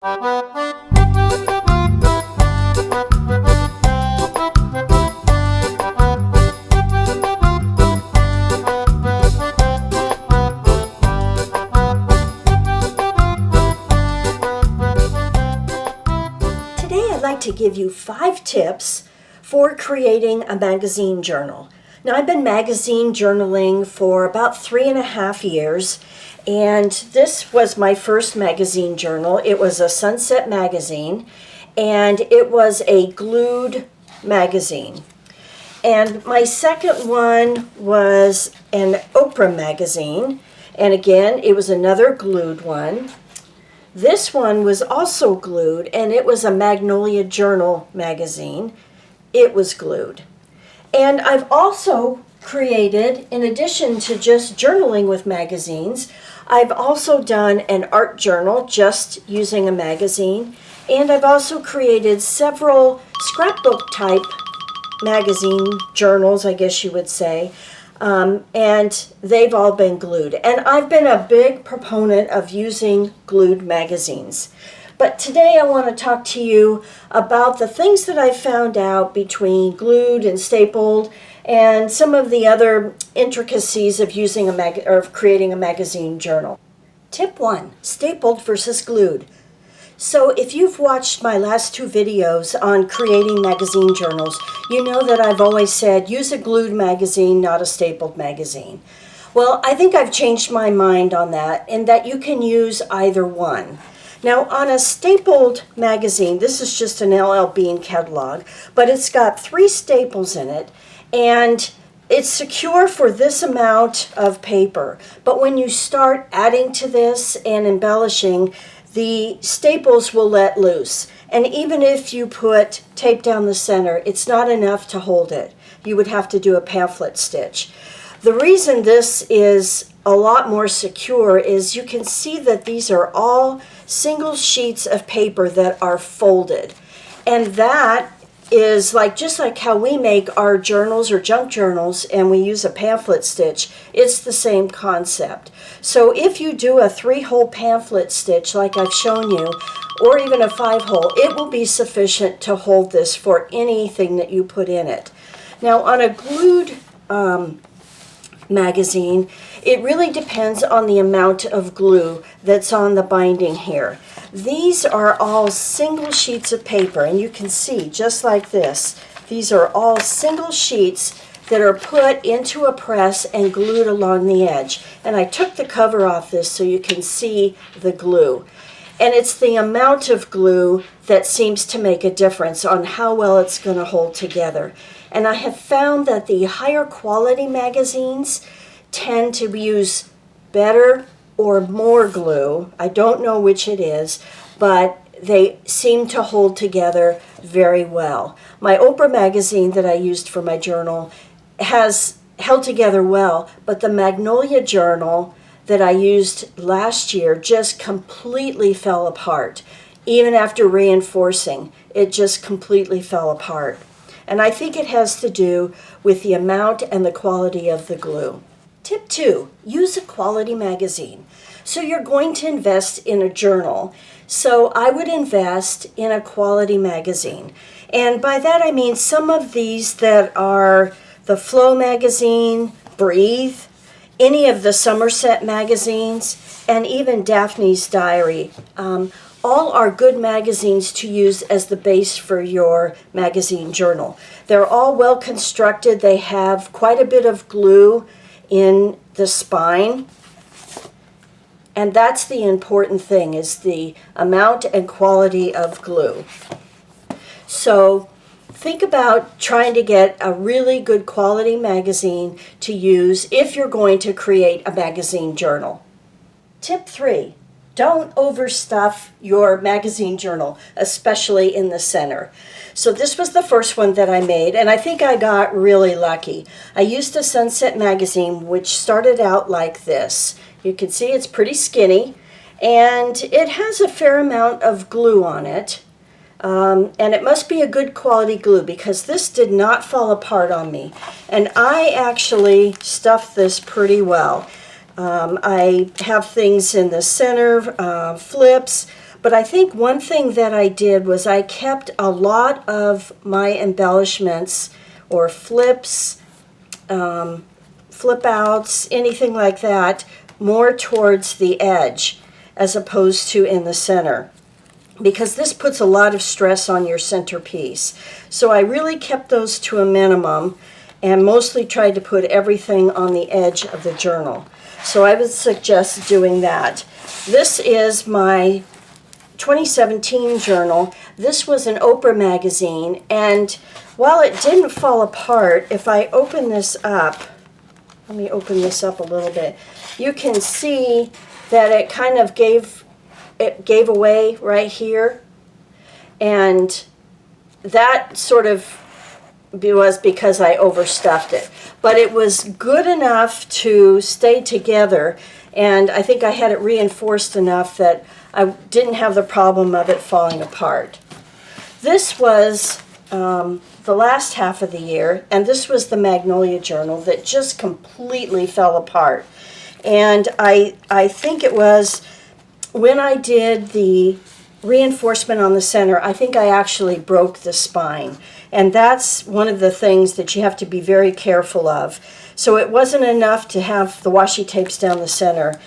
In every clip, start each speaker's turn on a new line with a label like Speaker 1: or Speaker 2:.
Speaker 1: Today I'd like to give you 5 tips for creating a magazine journal. Now, I've been magazine journaling for about 3.5 years, and this was my first magazine journal. It was a Sunset magazine, and it was a glued magazine. And my second one was an Oprah magazine, and again, it was another glued one. This one was also glued, and it was a Magnolia Journal magazine. It was glued. And I've also created, in addition to just journaling with magazines, I've also done an art journal just using a magazine. And I've also created several scrapbook type magazine journals, I guess you would say. And they've all been glued. And I've been a big proponent of using glued magazines. But today I want to talk to you about the things that I found out between glued and stapled and some of the other intricacies of using of creating a magazine journal. Tip 1, stapled versus glued. So if you've watched my last 2 videos on creating magazine journals, you know that I've always said use a glued magazine, not a stapled magazine. Well, I think I've changed my mind on that, and that you can use either one. Now, on a stapled magazine, this is just an LL Bean catalog, but it's got 3 staples in it, and it's secure for this amount of paper. But when you start adding to this and embellishing, the staples will let loose. And even if you put tape down the center, it's not enough to hold it. You would have to do a pamphlet stitch. The reason this is a lot more secure is you can see that these are all single sheets of paper that are folded. And that is just like how we make our journals or junk journals and we use a pamphlet stitch. It's the same concept. So if you do a 3-hole pamphlet stitch like I've shown you, or even a 5-hole, it will be sufficient to hold this for anything that you put in it. Now, on a glued magazine, it really depends on the amount of glue that's on the binding here. These are all single sheets of paper, and you can see just like this. These are all single sheets that are put into a press and glued along the edge. And I took the cover off this so you can see the glue. And it's the amount of glue that seems to make a difference on how well it's going to hold together. And I have found that the higher quality magazines tend to use better or more glue. I don't know which it is, but they seem to hold together very well. My Oprah magazine that I used for my journal has held together well, but the Magnolia journal that I used last year just completely fell apart. Even after reinforcing, it just completely fell apart. And I think it has to do with the amount and the quality of the glue. Tip 2, use a quality magazine. So you're going to invest in a journal. So I would invest in a quality magazine. And by that I mean some of these that are the Flow magazine, Breathe, any of the Somerset magazines, and even Daphne's Diary. All are good magazines to use as the base for your magazine journal. They're all well constructed. They have quite a bit of glue in the spine. And that's the important thing, is the amount and quality of glue. So think about trying to get a really good quality magazine to use if you're going to create a magazine journal. Tip 3, don't overstuff your magazine journal, especially in the center. So this was the first one that I made, and I think I got really lucky. I used a Sunset magazine, which started out like this. You can see it's pretty skinny, and it has a fair amount of glue on it. And it must be a good quality glue, because this did not fall apart on me. And I actually stuffed this pretty well. I have things in the center, flips, But I think one thing that I did was I kept a lot of my embellishments or flips, flip outs, anything like that, more towards the edge as opposed to in the center, because this puts a lot of stress on your centerpiece. So I really kept those to a minimum and mostly tried to put everything on the edge of the journal. So I would suggest doing that. This is my 2017 journal. This was an Oprah magazine, and while it didn't fall apart, if I open this up, let me open this up a little bit, you can see that it kind of gave away right here, and that sort of was because I overstuffed it. But it was good enough to stay together, and I think I had it reinforced enough that I didn't have the problem of it falling apart. This was the last half of the year, and this was the Magnolia journal that just completely fell apart. And I think it was when I did the reinforcement on the center, I think I actually broke the spine. And that's one of the things that you have to be very careful of. So it wasn't enough to have the washi tapes down the center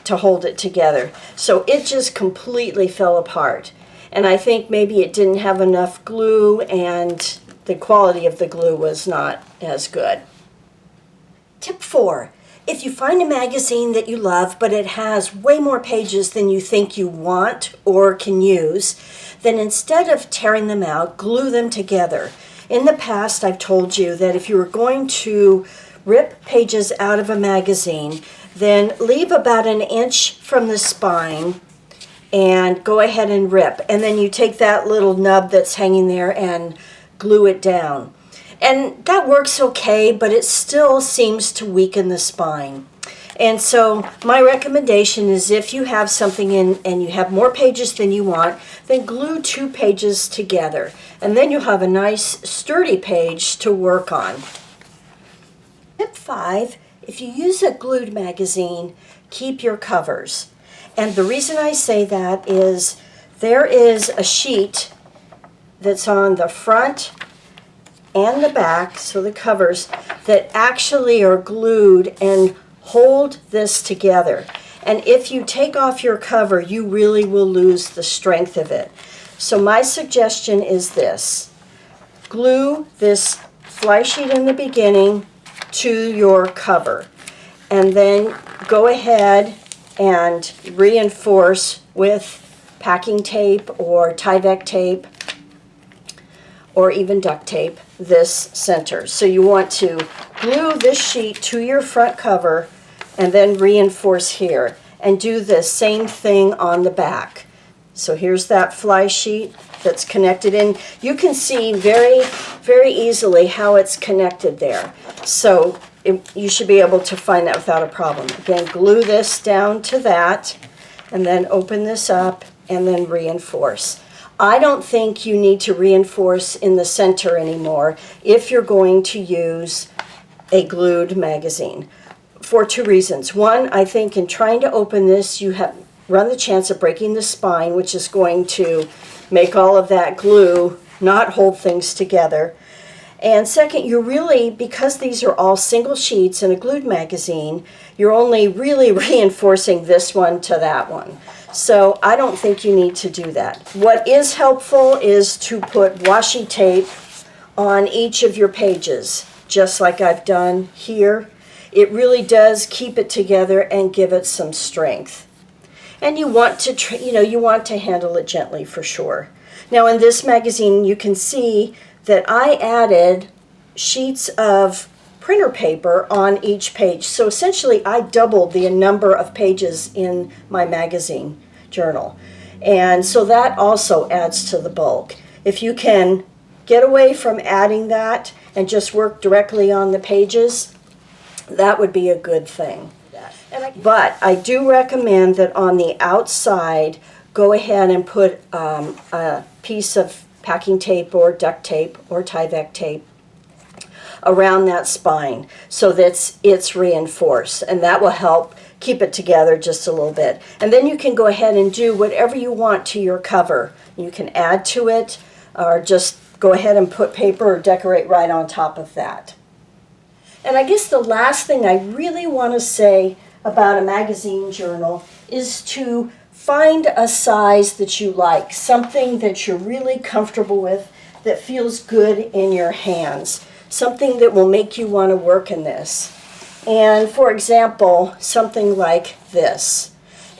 Speaker 1: to hold it together. So it just completely fell apart. And I think maybe it didn't have enough glue, and the quality of the glue was not as good. Tip 4. If you find a magazine that you love, but it has way more pages than you think you want or can use, then instead of tearing them out, glue them together. In the past, I've told you that if you were going to rip pages out of a magazine, then leave about an inch from the spine and go ahead and rip. And then you take that little nub that's hanging there and glue it down. And that works okay, but it still seems to weaken the spine. And so my recommendation is, if you have something in and you have more pages than you want, then glue 2 pages together. And then you'll have a nice sturdy page to work on. Tip 5, if you use a glued magazine, keep your covers. And the reason I say that is there is a sheet that's on the front and the back, so the covers, that actually are glued and hold this together. And if you take off your cover, you really will lose the strength of it. So my suggestion is this: glue this fly sheet in the beginning to your cover, and then go ahead and reinforce with packing tape or Tyvek tape or even duct tape this center. So you want to glue this sheet to your front cover and then reinforce here, and do the same thing on the back. So here's that fly sheet that's connected in. You can see very, very easily how it's connected there. So you should be able to find that without a problem. Again, glue this down to that, and then open this up and then reinforce. I don't think you need to reinforce in the center anymore if you're going to use a glued magazine, for 2 reasons. One, I think in trying to open this, you run the chance of breaking the spine, which is going to make all of that glue not hold things together. And second, you're really, because these are all single sheets in a glued magazine, you're only really reinforcing this one to that one. So I don't think you need to do that. What is helpful is to put washi tape on each of your pages, just like I've done here. It really does keep it together and give it some strength. And you want to, you want to handle it gently for sure. Now in this magazine, you can see that I added sheets of printer paper on each page. So essentially I doubled the number of pages in my magazine journal. And so that also adds to the bulk. If you can get away from adding that and just work directly on the pages, that would be a good thing. But I do recommend that on the outside, go ahead and put a piece of packing tape or duct tape or Tyvek tape around that spine so that it's reinforced, and that will help keep it together just a little bit. And then you can go ahead and do whatever you want to your cover. You can add to it or just go ahead and put paper or decorate right on top of that. And I guess the last thing I really want to say about a magazine journal is to find a size that you like, something that you're really comfortable with, that feels good in your hands, something that will make you want to work in this. And for example, something like this.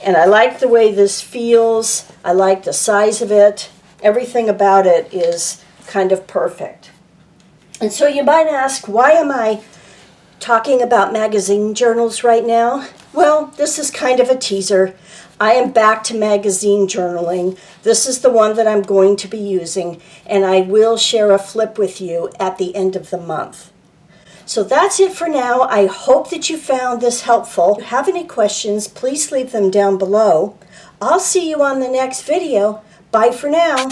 Speaker 1: And I like the way this feels, I like the size of it, everything about it is kind of perfect. And so you might ask, why am I talking about magazine journals right now? Well, this is kind of a teaser. I am back to magazine journaling. This is the one that I'm going to be using, and I will share a flip with you at the end of the month. So that's it for now. I hope that you found this helpful. If you have any questions, please leave them down below. I'll see you on the next video. Bye for now.